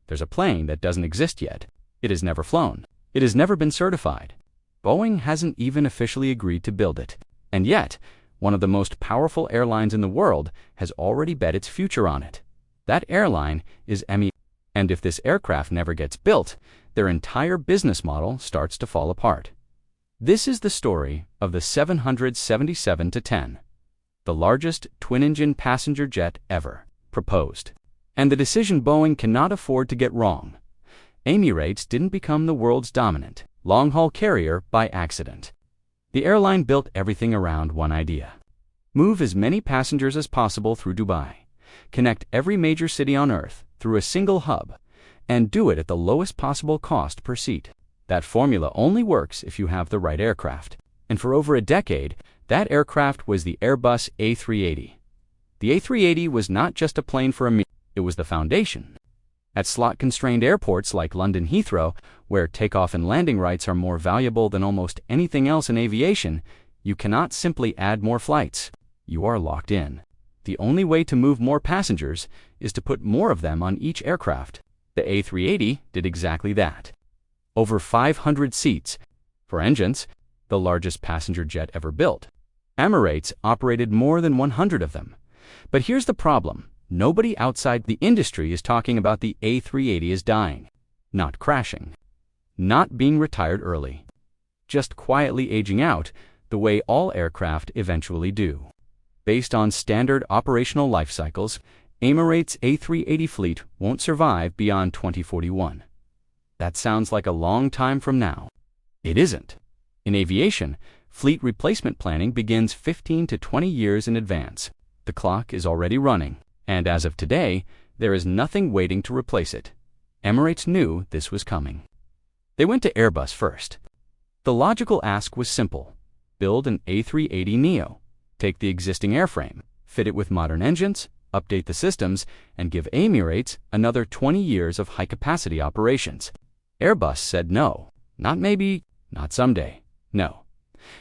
There's a plane that doesn't exist yet. It has never flown. It has never been certified. Boeing hasn't even officially agreed to build it. And yet, one of the most powerful airlines in the world has already bet its future on it. That airline is Emirates. And if this aircraft never gets built, their entire business model starts to fall apart. This is the story of the 777-10, the largest twin-engine passenger jet ever proposed. And the decision Boeing cannot afford to get wrong. Emirates didn't become the world's dominant long-haul carrier by accident. The airline built everything around one idea: move as many passengers as possible through Dubai, connect every major city on Earth through a single hub, and do it at the lowest possible cost per seat. That formula only works if you have the right aircraft. And for over a decade, that aircraft was the Airbus A380. The A380 was not just a plane for Emirates, it was the foundation. At slot-constrained airports like London Heathrow, where takeoff and landing rights are more valuable than almost anything else in aviation, you cannot simply add more flights. You are locked in. The only way to move more passengers is to put more of them on each aircraft. The A380 did exactly that. Over 500 seats. For engines, the largest passenger jet ever built. Emirates operated more than 100 of them. But here's the problem. Nobody outside the industry is talking about the A380 as dying, not crashing, not being retired early, just quietly aging out the way all aircraft eventually do. Based on standard operational life cycles, Emirates' A380 fleet won't survive beyond 2041. That sounds like a long time from now. It isn't. In aviation, fleet replacement planning begins 15 to 20 years in advance. The clock is already running. And as of today, there is nothing waiting to replace it. Emirates knew this was coming. They went to Airbus first. The logical ask was simple: build an A380neo, take the existing airframe, fit it with modern engines, update the systems, and give Emirates another 20 years of high-capacity operations. Airbus said no. Not maybe, not someday. No.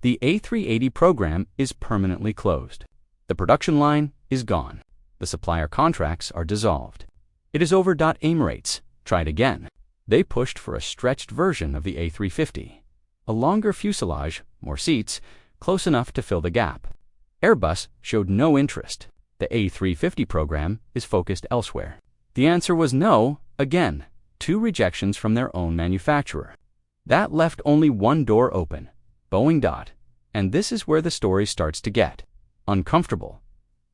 The A380 program is permanently closed. The production line is gone. The supplier contracts are dissolved. It is over. Emirates tried again. They pushed for a stretched version of the A350, a longer fuselage, more seats, close enough to fill the gap. Airbus showed no interest. The A350 program is focused elsewhere. The answer was no, again, 2 rejections from their own manufacturer. That left only one door open: Boeing. And this is where the story starts to get uncomfortable.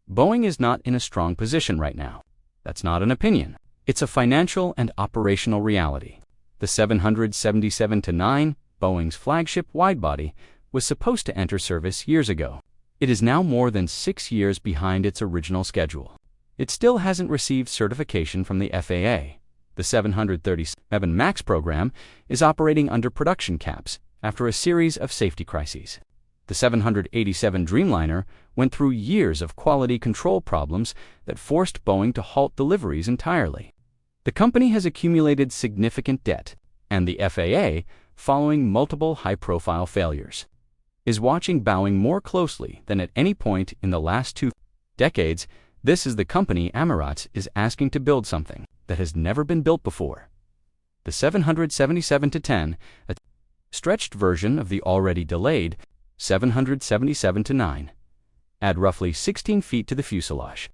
Boeing is not in a strong position right now. That's not an opinion. It's a financial and operational reality. The 777-9, Boeing's flagship widebody, was supposed to enter service years ago. It is now more than 6 years behind its original schedule. It still hasn't received certification from the FAA. The 737 MAX program is operating under production caps after a series of safety crises. The 787 Dreamliner went through years of quality control problems that forced Boeing to halt deliveries entirely. The company has accumulated significant debt, and the FAA, following multiple high-profile failures, is watching Boeing more closely than at any point in the last 2 decades. This is the company Emirates is asking to build something that has never been built before. The 777-10, a stretched version of the already delayed 777-9. Add roughly 16 feet to the fuselage.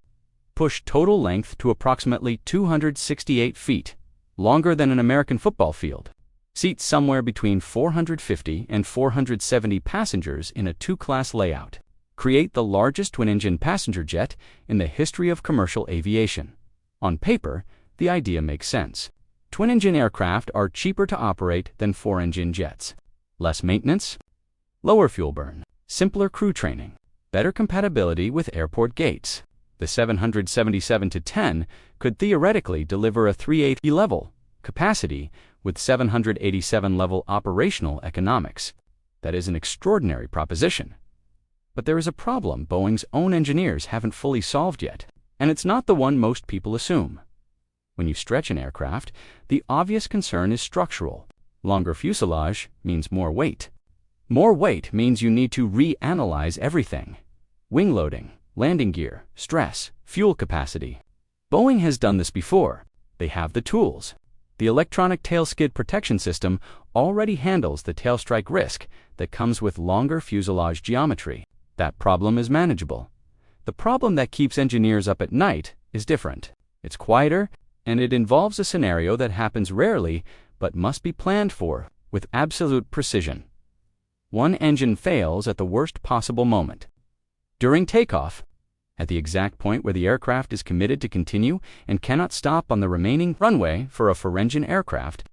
Push total length to approximately 268 feet, longer than an American football field. Seat somewhere between 450 and 470 passengers in a 2-class layout. Create the largest twin-engine passenger jet in the history of commercial aviation. On paper, the idea makes sense. Twin-engine aircraft are cheaper to operate than 4-engine jets. Less maintenance, lower fuel burn, simpler crew training, better compatibility with airport gates. The 777-10 could theoretically deliver a 380 level capacity with 787 level operational economics. That is an extraordinary proposition. But there is a problem Boeing's own engineers haven't fully solved yet, and it's not the one most people assume. When you stretch an aircraft, the obvious concern is structural. Longer fuselage means more weight. More weight means you need to reanalyze everything: wing loading, landing gear, stress, fuel capacity. Boeing has done this before. They have the tools. The electronic tail skid protection system already handles the tail strike risk that comes with longer fuselage geometry. That problem is manageable. The problem that keeps engineers up at night is different. It's quieter, and it involves a scenario that happens rarely but must be planned for with absolute precision. One engine fails at the worst possible moment. During takeoff, at the exact point where the aircraft is committed to continue and cannot stop on the remaining runway for a four-engine aircraft,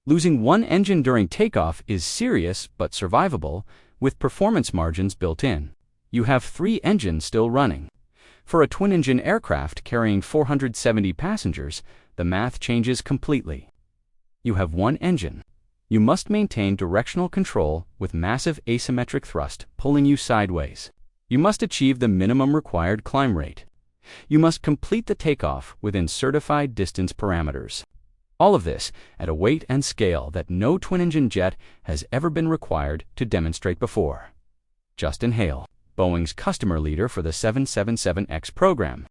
losing one engine during takeoff is serious but survivable with performance margins built in. You have 3 engines still running. For a twin-engine aircraft carrying 470 passengers, the math changes completely. You have one engine. You must maintain directional control with massive asymmetric thrust pulling you sideways. You must achieve the minimum required climb rate. You must complete the takeoff within certified distance parameters. All of this at a weight and scale that no twin-engine jet has ever been required to demonstrate before. Justin Hale, Boeing's customer leader for the 777X program,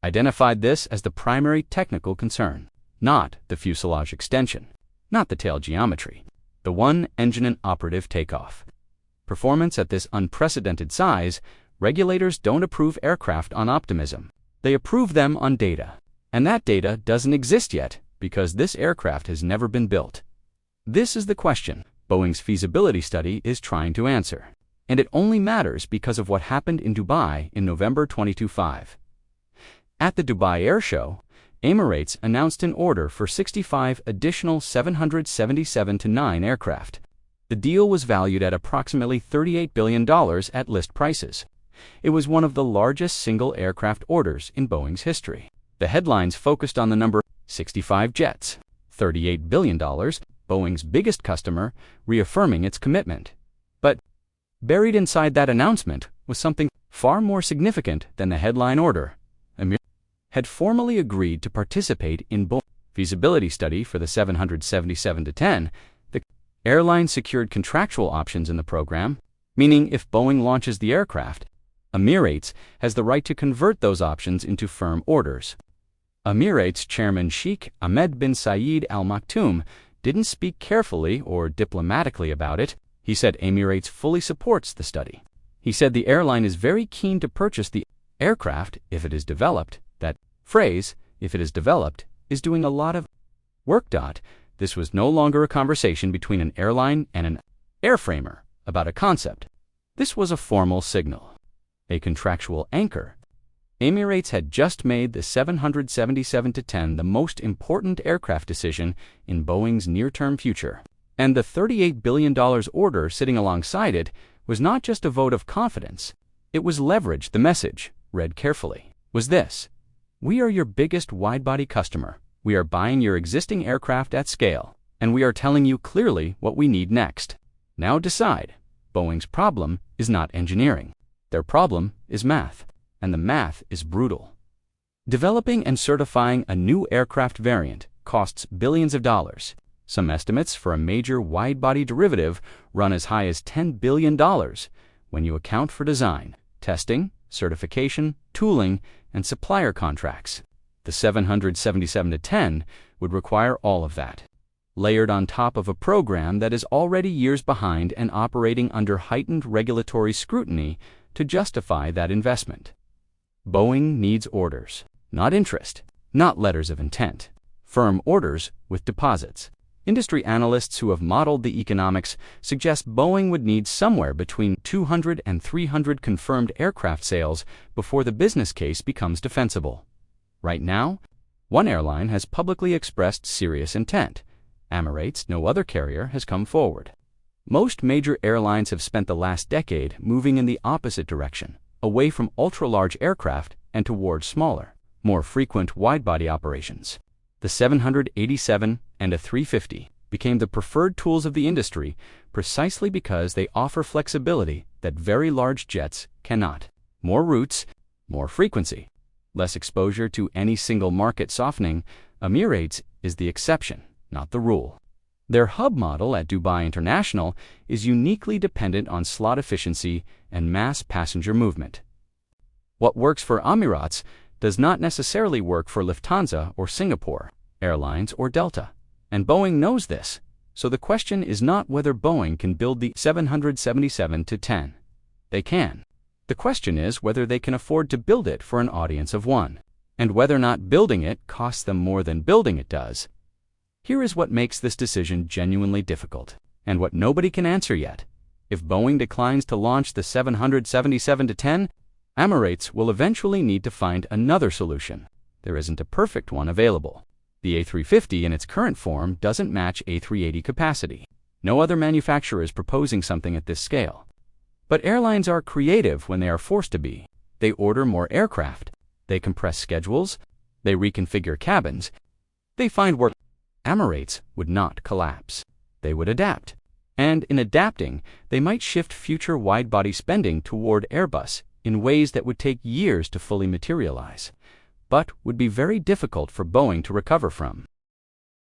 identified this as the primary technical concern, not the fuselage extension, not the tail geometry, the one engine and operative takeoff. Performance at this unprecedented size, regulators don't approve aircraft on optimism. They approve them on data. And that data doesn't exist yet because this aircraft has never been built. This is the question Boeing's feasibility study is trying to answer. And it only matters because of what happened in Dubai in November 2025. At the Dubai Air Show, Emirates announced an order for 65 additional 777-9 aircraft. The deal was valued at approximately $38 billion at list prices. It was one of the largest single aircraft orders in Boeing's history. The headlines focused on the number 65 jets, $38 billion, Boeing's biggest customer, reaffirming its commitment. But buried inside that announcement was something far more significant than the headline order. Emirates had formally agreed to participate in Boeing's feasibility study for the 777-10. The airline secured contractual options in the program, meaning if Boeing launches the aircraft, Emirates has the right to convert those options into firm orders. Emirates chairman Sheikh Ahmed bin Zayed Al Maktoum didn't speak carefully or diplomatically about it. He said Emirates fully supports the study. He said the airline is very keen to purchase the aircraft if it is developed. That phrase, if it is developed, is doing a lot of work. This was no longer a conversation between an airline and an airframer about a concept. This was a formal signal, a contractual anchor. Emirates had just made the 777-10 the most important aircraft decision in Boeing's near-term future. And the $38 billion order sitting alongside it was not just a vote of confidence. It was leverage. The message, read carefully, was this: we are your biggest wide-body customer. We are buying your existing aircraft at scale, and we are telling you clearly what we need next. Now decide. Boeing's problem is not engineering. Their problem is math, and the math is brutal. Developing and certifying a new aircraft variant costs billions of dollars. Some estimates for a major wide-body derivative run as high as $10 billion when you account for design, testing, certification, tooling, and supplier contracts. The 777-10 would require all of that, layered on top of a program that is already years behind and operating under heightened regulatory scrutiny to justify that investment. Boeing needs orders, not interest, not letters of intent. Firm orders with deposits. Industry analysts who have modeled the economics suggest Boeing would need somewhere between 200 and 300 confirmed aircraft sales before the business case becomes defensible. Right now, one airline has publicly expressed serious intent. Emirates, no other carrier, has come forward. Most major airlines have spent the last decade moving in the opposite direction, away from ultra-large aircraft and towards smaller, more frequent wide-body operations. The 787 and A350 became the preferred tools of the industry precisely because they offer flexibility that very large jets cannot. More routes, more frequency, less exposure to any single market softening. Emirates is the exception, not the rule. Their hub model at Dubai International is uniquely dependent on slot efficiency and mass passenger movement. What works for Emirates does not necessarily work for Lufthansa or Singapore Airlines or Delta. And Boeing knows this. So the question is not whether Boeing can build the 777-10. They can. The question is whether they can afford to build it for an audience of one, and whether or not building it costs them more than building it does. Here is what makes this decision genuinely difficult, and what nobody can answer yet. If Boeing declines to launch the 777-10, Emirates will eventually need to find another solution. There isn't a perfect one available. The A350 in its current form doesn't match A380 capacity. No other manufacturer is proposing something at this scale. But airlines are creative when they are forced to be. They order more aircraft. They compress schedules. They reconfigure cabins. They find work. Emirates would not collapse. They would adapt. And in adapting, they might shift future wide-body spending toward Airbus in ways that would take years to fully materialize, but would be very difficult for Boeing to recover from.